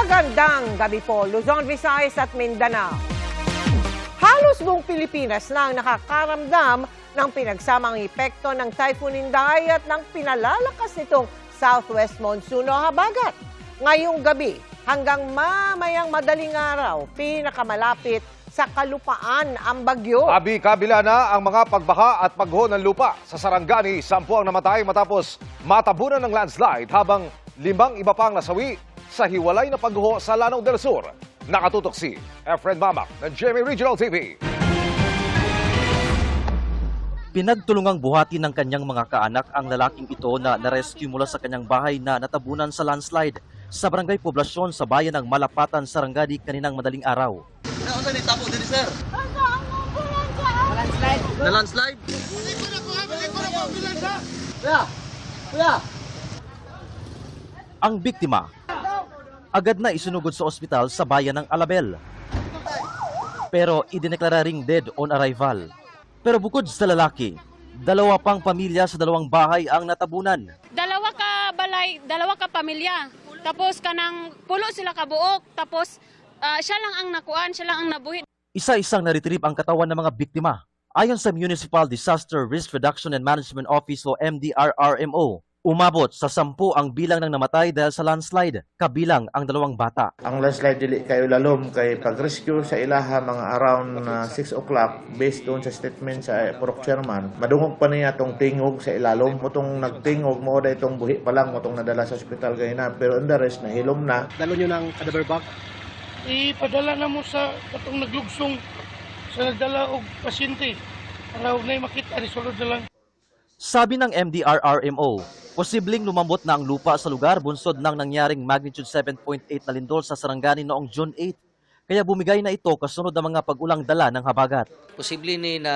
Magandang gabi po, Luzon, Visayas at Mindanao. Halos buong Pilipinas na ang nakakaramdam ng pinagsamang epekto ng Typhoon Inday at ng pinalalakas nitong southwest monsoon o habagat. Ngayong gabi hanggang mamayang madaling araw, pinakamalapit sa kalupaan ang bagyo. Kabila na ang mga pagbaha at pagho ng lupa. Sa Sarangani, 10 ang namatay matapos matabunan ng landslide habang 5 iba pang nasawi sa hiwalay na pagho sa Lanao del Sur. Nakatutok si Efren Mamak ng GMA Regional TV. Pinagtulungang buhatin ng kanyang mga kaanak ang lalaking ito na narescue mula sa kanyang bahay na natabunan sa landslide sa barangay Poblasyon sa bayan ng Malapatan, Sarangani kaninang madaling araw. Ano ni tapo diri sir? Na landslide? Ang biktima agad na isinugod sa ospital sa bayan ng Alabel. Pero idineklara ring dead on arrival. Pero bukod sa lalaki, 2 pang pamilya sa 2 bahay ang natabunan. 2 ka balay, 2 ka pamilya. Tapos kanang pulo sila ka buok. Tapos siya lang ang nakuan, siya lang ang nabuhi. Isa-isang na-retrieve ang katawan ng mga biktima. Ayon sa Municipal Disaster Risk Reduction and Management Office o MDRRMO, umabot sa 10 ang bilang ng namatay dahil sa landslide, kabilang ang 2 bata. Ang landslide dili kayo lalom kay pag-rescue sa ilaha mga around 6 o'clock based doon sa statement sa Purok Chairman. Madungog pa niya tong tingog sa ilalom. Mutong nagtingog mo da itong buhi pa lang mutong nadala sa ospital kayo na. Pero in the rest nahilom na. Dalo nyo ng cadaver bag? Ipadala na mo sa katong naglugsong sa nagdala og pasyente para huwag na makita ni sulod na lang. Sabi ng MDRRMO, posibleng lumambot na ang lupa sa lugar bunsod ng nangyaring magnitude 7.8 na lindol sa Sarangani noong June 8. Kaya bumigay na ito kasunod ng mga pag-ulang dala ng habagat. Posible ni na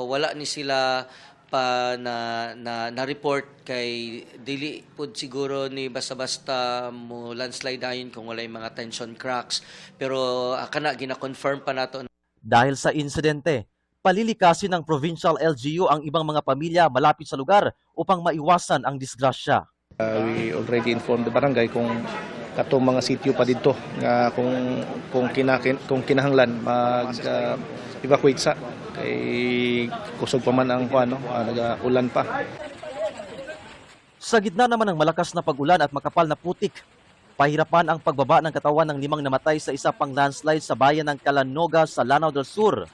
wala ni sila pa na report kay dili pud siguro ni basta-basta mo landslide ayon kung walay mga tension cracks, pero kana gina-confirm pa nato. Dahil sa insidente, palilikasin ng Provincial LGU ang ibang mga pamilya malapit sa lugar upang maiwasan ang disgrasya. We already informed the barangay kung katong mga sitio pa dito nga kung kinahanglan mag-evacuate sa kay kusog pa man ang nag-ulan pa. Sa gitna naman ng malakas na pag-ulan at makapal na putik, pahirapan ang pagbaba ng katawan ng 5 namatay sa isa pang landslide sa bayan ng Calanoga sa Lanao del Sur.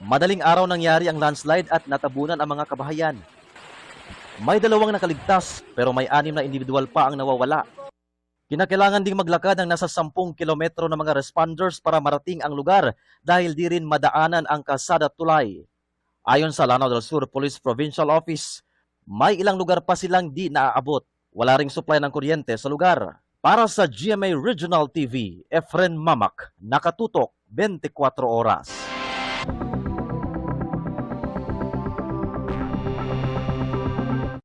Madaling araw nangyari ang landslide at natabunan ang mga kabahayan. May 2 nakaligtas pero may 6 na individual pa ang nawawala. Kinakailangan ding maglakad ng nasa 10 kilometro ng mga responders para marating ang lugar dahil di rin madaanan ang kalsada tulay. Ayon sa Lanao del Sur Police Provincial Office, may ilang lugar pa silang di naaabot. Wala ring supply ng kuryente sa lugar. Para sa GMA Regional TV, Efren Mamak, nakatutok 24 oras.